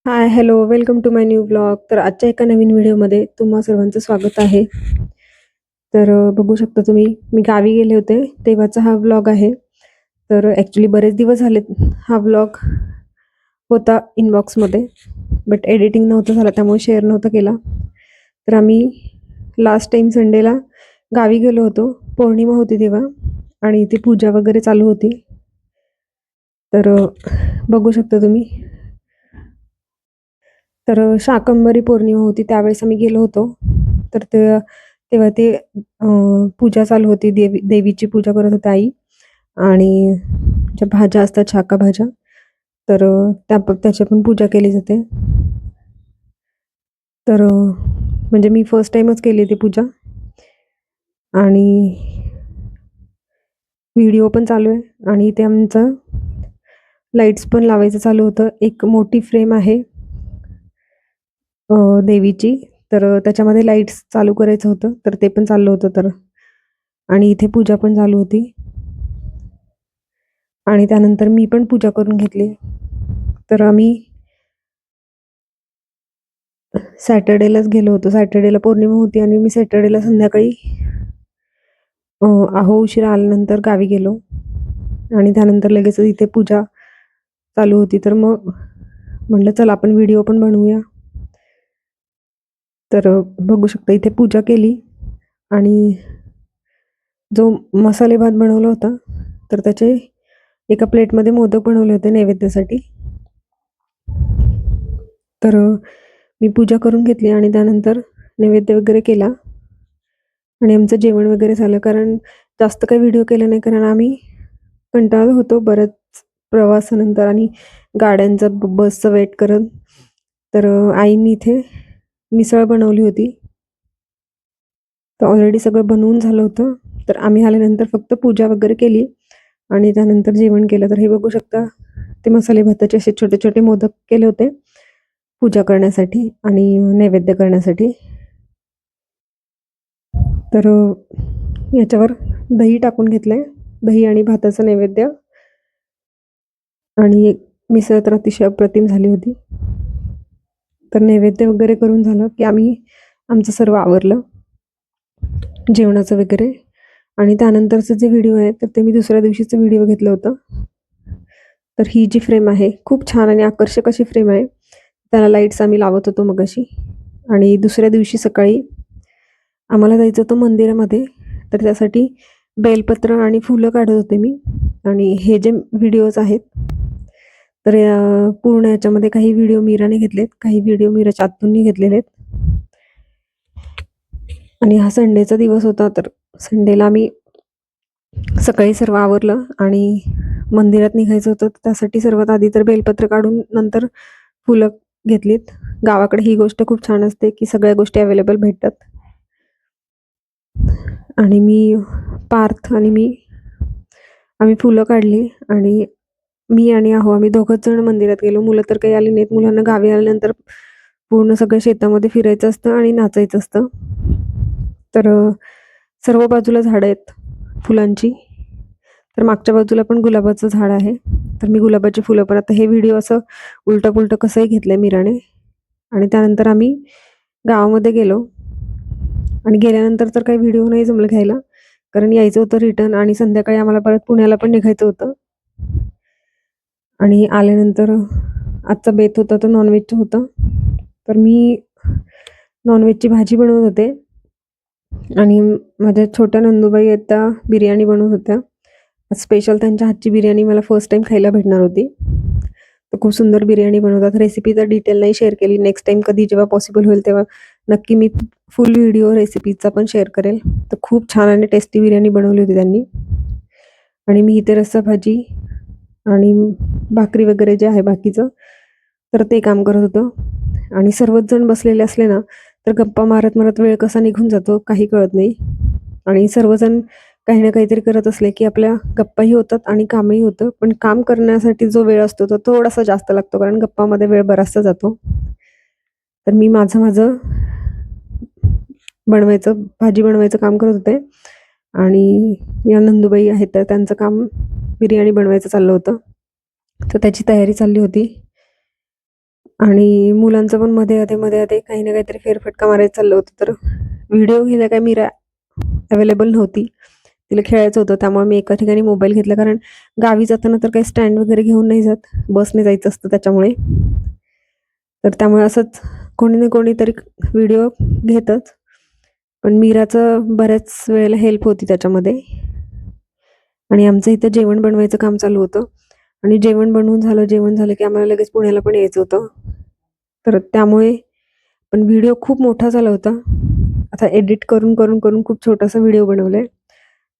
High, hello, welcome to my new blog. तर आजच्या एका नवीन व्हिडिओमध्ये तुम्हा सर्वांचं स्वागत आहे. तर बघू शकता तुम्ही, मी गावी गेले होते तेव्हाचा हा व्लॉग आहे. तर ॲक्च्युली बरेच दिवस झालेत हा व्लॉग होता इनबॉक्समध्ये, बट एडिटिंग नव्हतं झालं त्यामुळे शेअर नव्हता केला. तर आम्ही लास्ट टाईम संडेला गावी गेलो होतो. पौर्णिमा होती तेव्हा आणि इथे पूजा वगैरे चालू होती. तर बघू शकता तुम्ही. तर शाकंभरी पौर्णिमा होती त्यावेळेस आम्ही गेलो होतो. तर तेव्हा ते पूजा चालू होती. देवीची पूजा करत होत्या आई आणि ज्या भाज्या असतात शाका भाज्या, तर त्याची पण पूजा केली जाते. तर म्हणजे मी फर्स्ट टाईमच केली ती पूजा आणि व्हिडिओ पण चालू आहे आणि इथे आमचं लाईट्स पण लावायचं चालू होतं. एक मोठी फ्रेम आहे देवीची, तर त्याच्यामध्ये लाईट्स चालू करायचं होतं, तर ते पण चाललं होतं. तर आणि इथे पूजा पण चालू होती आणि त्यानंतर मी पण पूजा करून घेतली. तर आम्ही सॅटर्डेलाच गेलो होतो. सॅटर्डेला पौर्णिमा होती आणि मी सॅटर्डेला संध्याकाळी उशिरा आल्यानंतर गावी गेलो आणि त्यानंतर लगेच इथे पूजा चालू होती. तर मग म्हटलं चला आपण व्हिडिओ पण बनवूया. तर बघू शकता इथे पूजा केली आणि जो मसाले भात बनवला होता, तर त्याचे एका प्लेटमध्ये मोदक बनवले होते नैवेद्यासाठी. तर मी पूजा करून घेतली आणि त्यानंतर नैवेद्य वगैरे केला आणि आमचं जेवण वगैरे झालं. कारण जास्त काही व्हिडिओ केला नाही, कारण आम्ही कंटाळलो होतो बऱ्याच प्रवासानंतर आणि गाड्यांचं बसचं वेट करत. तर आईनी इथे मिसळ बनवली होती. तर ऑलरेडी सगळं बनवून झालं होतं. तर आम्ही आल्यानंतर फक्त पूजा वगैरे केली आणि त्यानंतर जेवण केलं. तर हे बघू शकता, ते मसाले भाताचे असे छोटे छोटे मोदक केले होते पूजा करण्यासाठी आणि नैवेद्य करण्यासाठी. तर याच्यावर दही टाकून घेतलंय, दही आणि भाताचं नैवेद्य. आणि मिसळ तर अतिशय अप्रतिम झाली होती. तर नैवेद्य वगैरे करून झालं की आम्ही आमचं सर्व आवरलं जेवणाचं वगैरे. आणि त्यानंतरचं जे व्हिडिओ आहे तर ते मी दुसऱ्या दिवशीचं व्हिडिओ घेतलं होतं. तर ही जी फ्रेम आहे खूप छान आणि आकर्षक अशी फ्रेम आहे. त्याला लाईट्स आम्ही लावत होतो मगाशी. आणि दुसऱ्या दिवशी सकाळी आम्हाला जायचं होतं मंदिरामध्ये, तर त्यासाठी बेलपत्र आणि फुलं काढत होते मी. आणि हे जे व्हिडिओज आहेत, तर पूर्ण याच्यामध्ये काही व्हिडिओ मीराने घेतलेत, काही व्हिडिओ मीराच्या आत्तूंनी घेतलेले आहेत. आणि हा संडेचा दिवस होता. तर संडेला आम्ही सकाळी सर्व आवरलं आणि मंदिरात निघायचं होतं. त्यासाठी सर्वात आधी तर बेलपत्र काढून नंतर फुलं घेतलीत. गावाकडे ही गोष्ट खूप छान असते की सगळ्या गोष्टी अवेलेबल भेटतात. आणि पार्थ आणि आम्ही फुलं काढली आणि मी आणि आम्ही दोघंच जण मंदिरात गेलो. मुलं तर काही आली नाहीत. मुलांना गावी आल्यानंतर पूर्ण सगळं शेतामध्ये फिरायचं असतं आणि नाचायचं असतं. तर सर्व बाजूला झाडं आहेत फुलांची. तर मागच्या बाजूला पण गुलाबाचं झाड आहे. तर मी गुलाबाची फुलं पण, आता हे व्हिडिओ असं उलटं पुलटं कसंही घेतलंय मीराने. आणि त्यानंतर आम्ही गावामध्ये गेलो आणि गेल्यानंतर तर काही व्हिडिओ नाही जमलं घ्यायला, कारण यायचं होतं रिटर्न आणि संध्याकाळी आम्हाला परत पुण्याला पण निघायचं होतं. आणि आल्यानंतर आजचा बेत होता तो नॉनव्हेजचा होता. तर मी नॉनव्हेजची भाजी बनवत होते आणि माझ्या छोट्या नंदूबाई आहेत त्या बिर्याणी बनवत होत्या. स्पेशल त्यांच्या हातची बिर्याणी मला फर्स्ट टाईम खायला भेटणार होती. तर खूप सुंदर बिर्याणी बनवतात. रेसिपी तर डिटेल नाही शेअर केली. नेक्स्ट टाईम कधी जेव्हा पॉसिबल होईल तेव्हा नक्की मी फुल व्हिडिओ रेसिपीचा पण शेअर करेल. तर खूप छान आणि टेस्टी बिर्याणी बनवली होती त्यांनी. आणि मी इथे रस्सा भाजी आणि भाकरी वगैरे जे आहे बाकीचं, तर ते काम करत होतं. आणि सर्वच जण बसलेले असले ना, तर गप्पा मारत मारत वेळ कसा निघून जातो काही कळत नाही. आणि सर्वजण काही ना काहीतरी करत असले की आपल्या गप्पाही होतात आणि कामही होतं. पण काम करण्यासाठी जो वेळ असतो तो थोडासा जास्त लागतो, कारण गप्पामध्ये वेळ बराचसा जातो. तर मी माझं भाजी बनवायचं काम करत होते आणि या नंदुबाई आहेत तर त्यांचं काम बिर्याणी बनवायचं चाललं होतं. तर त्याची तयारी चालली होती. आणि मुलांचं पण मध्ये काही ना काहीतरी फेरफटका मारायचं चाललं होतं. तर व्हिडिओ घ्यायला काय मीरा अवेलेबल नव्हती. तिला खेळायचं होतं, त्यामुळे मी एका ठिकाणी मोबाईल घेतला. कारण गावी जाताना तर काही स्टँड वगैरे घेऊन नाही जात, बसने जायचं असतं त्याच्यामुळे. तर त्यामुळे असंच कोणी ना कोणीतरी व्हिडिओ घेतच. पण मीराचं बऱ्याच वेळेला हेल्प होती त्याच्यामध्ये. आणि आमचं इथं जेवण बनवायचं काम चालू होतं आणि जेवण झालं की आम्हाला लगेच पुण्याला पण यायचं होतं. तर त्यामुळे पण व्हिडिओ खूप मोठा झाला होता. आता एडिट करून, करून, करून खूप छोटासा व्हिडिओ बनवलाय.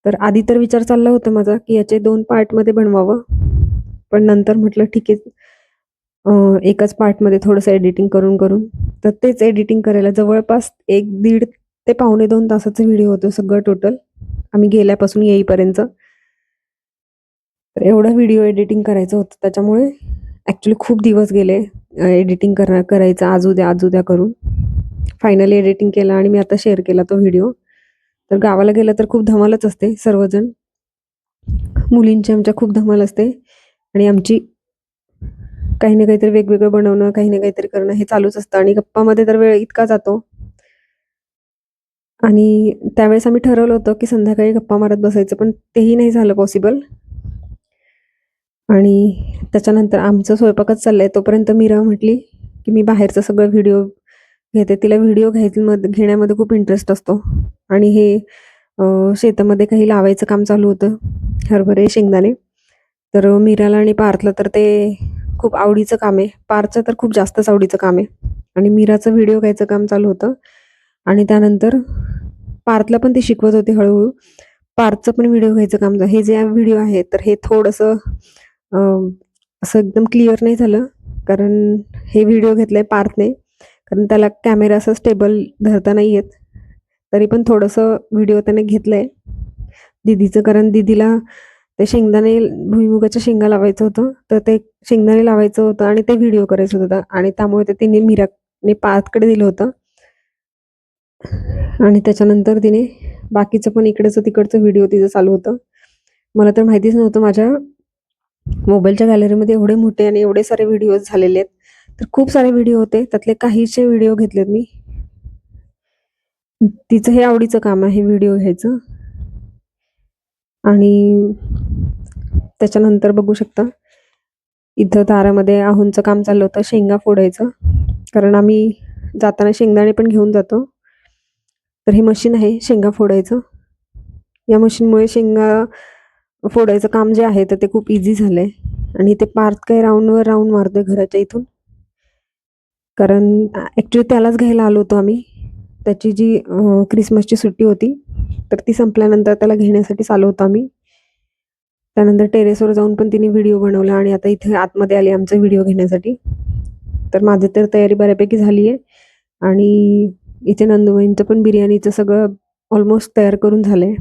तर आधी तर विचार चालला होता माझा, की याचे 2 पार्टमध्ये बनवावं. पण नंतर म्हटलं ठीक आहे, एकाच पार्टमध्ये थोडंसं एडिटिंग करून, करून तर तेच एडिटिंग करायला जवळपास 1-1.5 ते पावणे 2 तासाचा व्हिडिओ होतो सगळं टोटल, आम्ही गेल्यापासून येईपर्यंत. तर एवढं व्हिडिओ एडिटिंग करायचं होतं, त्याच्यामुळे ॲक्चुअली खूप दिवस गेले एडिटिंग करायचं आज उद्या करून. फायनली एडिटिंग केलं आणि मी आता शेअर केला तो व्हिडिओ. तर गावाला गेलं तर खूप धमालच असते. सर्वजण मुलींची आमच्या खूप धमाल असते आणि आमची काही ना काहीतरी वेगवेगळं बनवणं, काही ना काहीतरी करणं हे चालूच असतं आणि गप्पामध्ये तर वेळ इतका जातो. आणि त्यावेळेस आम्ही ठरवलं होतं, की संध्याकाळी गप्पा मारत बसायचं, पण तेही नाही झालं पॉसिबल. आणि त्याच्यानंतर आमचं स्वयंपाकच चाललंय, तोपर्यंत मीरा म्हटली, की मी बाहेरचं सगळं व्हिडिओ घेते. तिला व्हिडिओ घेण्यामध्ये खूप इंटरेस्ट असतो. आणि हे शेतामध्ये काही लावायचं काम चालू होतं, हरभरे, शेंगदाणे. तर मीराला आणि पार्थला तर ते खूप आवडीचं काम आहे. पार्थचं तर खूप जास्तच आवडीचं काम आहे. आणि मीराचं व्हिडिओ घ्यायचं काम चालू होतं. आणि त्यानंतर पार्थला पण ती शिकवत होती हळू-हळू. पार्थचं पण व्हिडिओ घ्यायचं काम हे जे व्हिडिओ आहे, तर हे थोडंसं अ, असं एकदम क्लिअर नाही झालं. कारण हे व्हिडिओ घेतलाय पार्थने. कारण त्याला कॅमेरा असं स्टेबल धरता नाही येत. तरी पण थोडंसं व्हिडिओ त्याने घेतलंय दीदीचं. कारण दीदीला ते शेंगदाणे भुईमुगाच्या शेंगा लावायचं होतं. तर ते शेंगदाणे लावायचं होतं आणि ते व्हिडिओ करायचं होतं आणि त्यामुळे ते तिने मीराने पार्थकडे दिलं होतं. आणि त्याच्यानंतर तिने बाकीचं पण इकडचं तिकडचं व्हिडिओ तिचं चालू होतं. मला तर माहितीच नव्हतं माझ्या मोबाईलच्या गॅलरीमध्ये एवढे मोठे आणि एवढे सारे व्हिडिओज झालेले आहेत. तर खूप सारे व्हिडिओ होते, त्यातले काहीचे व्हिडिओ घेतलेत मी. तिचं हे आवडीचं काम आहे व्हिडिओ घ्यायचं. आणि त्याच्यानंतर बघू शकता, इथं दारामध्ये आहोंचं काम चाललं होतं शेंगा फोडायचं. कारण आम्ही जाताना शेंगदाणे पण घेऊन जातो. तर हे मशीन आहे शेंगा फोडायचं. या मशीनमुळे शेंगा फोडायचं काम जे आहे तर ते खूप इझी झालंय. आणि ते पार्थ काय राउंडवर राउंड मारतोय घराच्या इथून. कारण ॲक्च्युली त्यालाच घ्यायला आलो होतो आम्ही. त्याची जी क्रिसमसची सुट्टी होती, तर ती संपल्यानंतर त्याला घेण्यासाठीच आलो होतो आम्ही. त्यानंतर टेरेसवर जाऊन पण तिने व्हिडिओ बनवला आणि आता इथे आतमध्ये आले आमचा व्हिडिओ घेण्यासाठी. तर माझी तर तयारी बऱ्यापैकी झाली आहे. आणि इथे नंदुबाईंचं पण बिर्याणीचं सगळं ऑलमोस्ट तयार करून झालं आहे.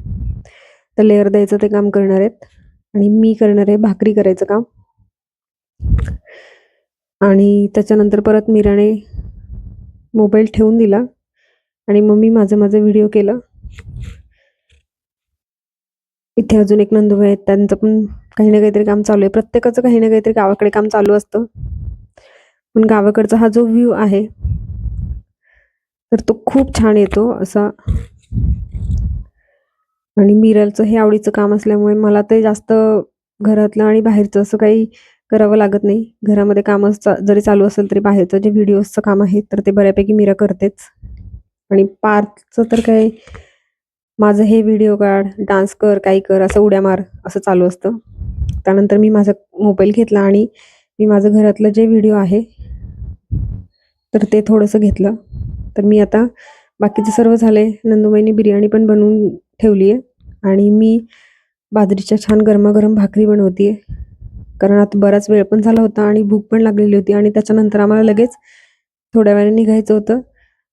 तर लेअर द्यायचं ते काम करणार आहेत आणि मी करणार आहे भाकरी करायचं काम. आणि त्याच्यानंतर परत मीराने मोबाईल ठेवून दिला आणि मग मी माझं व्हिडिओ केलं. इथे अजून एक नंदुबाई आहेत, त्यांचं पण काही ना काहीतरी काम चालू आहे. प्रत्येकाचं काही ना काहीतरी गावाकडे काम चालू असतं. पण गावाकडचा हा जो व्ह्यू आहे, तर तो खूप छान येतो असा. आणि मीराचं हे आवडीचं काम असल्यामुळे मला ते जास्त घरातलं आणि बाहेरचं असं काही करावं लागत नाही. घरामध्ये कामं जरी चालू असेल तरी बाहेरचं जे व्हिडिओजचं काम आहे, तर ते बऱ्यापैकी मीरा करतेच. आणि पार्थचं तर काय, माझं हे व्हिडिओ काढ, डान्स कर, काही कर, असं उड्या मार, असं चालू असतं. त्यानंतर मी माझा मोबाईल घेतला आणि मी माझं घरातलं जे व्हिडिओ आहे, तर ते थोडंसं घेतलं. तर मी आता बाकीचं सर्व झालंय. नंदुबाईंनी बिर्याणी पण बनवून ठेवली आहे आणि मी बाजरीच्या छान गरमागरम भाकरी बनवते. कारण आता बराच वेळ पण झाला होता आणि भूक पण लागलेली होती आणि त्याच्यानंतर आम्हाला लगेच थोड्या वेळाने निघायचं होतं.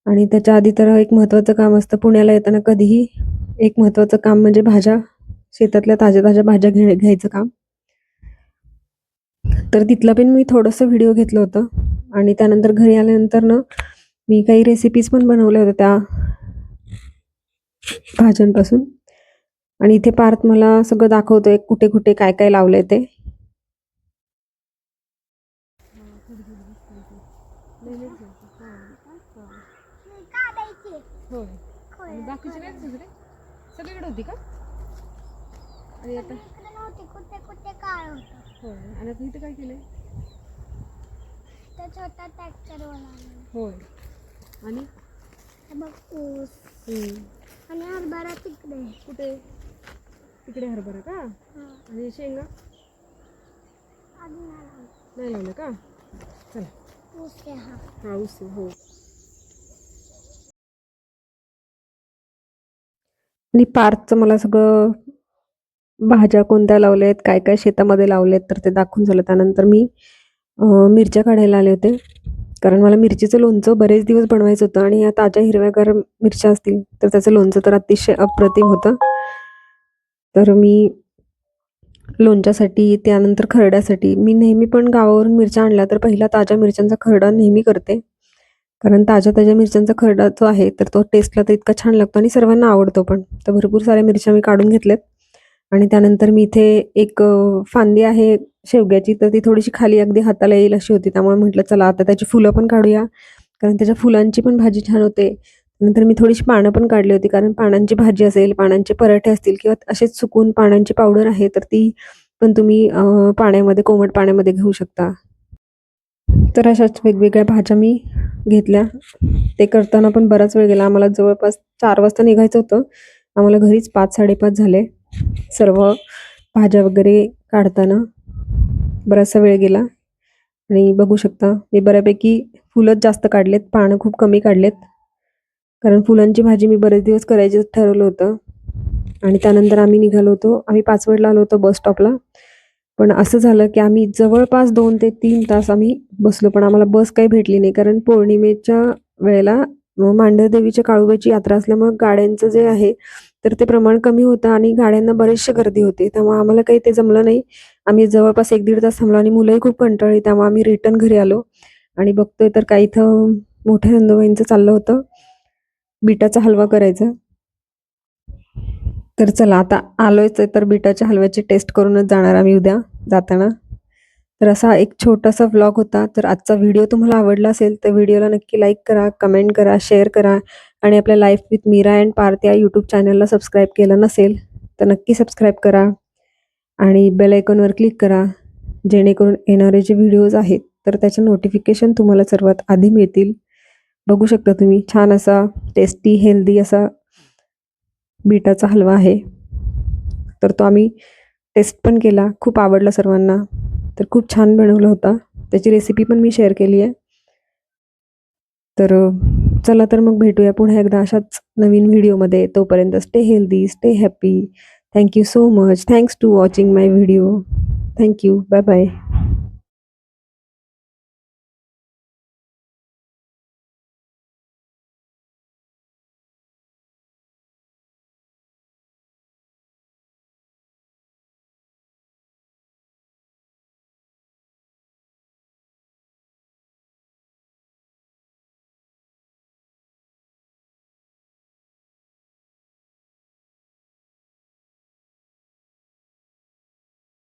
आणि त्याच्या आधी तर एक महत्त्वाचं काम असतं पुण्याला येताना कधीही. एक महत्त्वाचं काम म्हणजे भाज्या, शेतातल्या ताज्या-ताज्या भाज्या घ्यायचं काम. तर तिथलं पण मी थोडंसं व्हिडिओ घेतलं होतं. आणि त्यानंतर घरी आल्यानंतर ना, मी काही रेसिपीज पण बनवल्या होत्या त्या भाज्यांपासून. आणि इथे पार्थ मला सगळं दाखवतोय कुठे-कुठे काय-काय लावलंय ते. नेहमीच घ्यायचं. होय. आणि बाकीचे नाही दुसरे सगळीकडे होती का? आणि आता होय. आणि आता इथं काय केलंय? छोटा ट्रॅक्टर होय. आणि ऊस आणि हरभरा तिकडे. कुठे? तिकडे हरभरा का? आणि शेंगा नाही लावलं का? चला ऊस हा ऊस हो. आणि पार्थचं मला सगळं भाज्या कोणत्या लावल्यात, काय काय शेतामध्ये लावलेत तर ते दाखवून झालं. त्यानंतर मी मिरच्या काढायला आले होते, कारण मला मिरचीचं लोणचं बरेच दिवस बनवायचं होतं आणि या ताज्या हिरव्यागार मिरच्या असतील तर त्याचं लोणचं तर अतिशय अप्रतिम होतं. तर मी लोणच्यासाठी त्यानंतर खरड्यासाठी मी नेहमी पण गावावरून मिरच्या आणल्या तर पहिला ताज्या मिरच्यांचा खरडा नेहमी करते, कारण ताज्या ताज्या मिरच्यांचा खरडा जो आहे तर तो टेस्टला तर इतका छान लागतो आणि सर्वांना आवडतो पण. तर भरपूर साऱ्या मिरच्या मी काढून घेतल्यात आणि त्यानंतर मी इथे एक फांदी आहे शेवग्याची, तर ती थोडीशी खाली अगदी हाताला येईल अशी होती, त्यामुळे म्हटलं चला आता त्याची फुलं पण काढूया, कारण त्याच्या फुलांची पण भाजी छान होते. नंतर मी थोडीशी पानं पण काढली होती, कारण पानांची भाजी असेल, पानांचे पराठे असतील किंवा असेच सुकून पानांची पावडर आहे तर ती पण तुम्ही पाण्यामध्ये कोमट पाण्यामध्ये घेऊ शकता. तर अशाच वेगवेगळ्या भाज्या मी घेतल्या. ते करताना पण बराच वेळ गेला. आम्हाला जवळपास 4 वाजता निघायचं होतं. आम्हाला घरीच 5-5:30 झाले. सर्व भाज्या वगैरे काढताना बराचसा वेळ गेला आणि बघू शकता मी बऱ्यापैकी फुलंच जास्त काढलेत, पानं खूप कमी काढलेत, कारण फुलांची भाजी मी बरेच दिवस करायचं ठरवलं होतं. आणि त्यानंतर आम्ही निघालो होतो. आम्ही पाचवडला आलो होतो बस स्टॉपला. पण असं झालं की आम्ही जवळपास 2 ते 3 तास आम्ही बसलो, पण आम्हाला बस काही भेटली नाही, कारण पौर्णिमेच्या वेळेला मांढरदेवीच्या काळूबाईची यात्रा असल्यामुळे गाड्यांचं जे आहे तर ते प्रमाण कमी होतं आणि गाड्यांना बरीचशी गर्दी होती, त्यामुळे आम्हाला काही ते जमलं नाही. आम्ही जवळपास 1-1.5 तास थांबलो आणि मुलंही खूप कंटाळली, त्यामुळे आम्ही रिटर्न घरी आलो. आणि बघतोय तर काही इथं मोठ्या नंदुबाईंचं चाललं होतं बिटाचा हलवा करायचा. तर चला आता आलोयच तर बिटाच्या हलव्याची टेस्ट करूनच जाणार आम्ही उद्या जाताना. तर असा एक छोटासा व्लॉग होता. तर आजचा व्हिडिओ तुम्हाला आवडला असेल तर व्हिडिओला नक्की लाईक करा, कमेंट करा, शेअर करा आणि आपल्या life with Meera and Parth या यूट्यूब चॅनलला सबस्क्राईब केलं नसेल तर नक्की सबस्क्राईब करा आणि बेल आयकॉनवर क्लिक करा, जेणेकरून येणारे जे व्हिडिओज आहेत तर त्याचे नोटिफिकेशन तुम्हाला सर्वात आधी मिळतील. बघू शकता तुम्ही छान असा टेस्टी हेल्दी असा बीटाचा हलवा आहे. तर तो आम्ही टेस्ट पण केला, खूप आवडला सर्वांना. तर खूप छान बनवला होता. त्याची रेसिपी पण मी शेअर केली आहे. तर चला तर मग भेटूया पुन्हा एकदा अशाच नवीन व्हिडिओमध्ये. तोपर्यंत stay healthy, stay happy. Thank you so much. Thanks to watching my video. Thank you. Bye bye.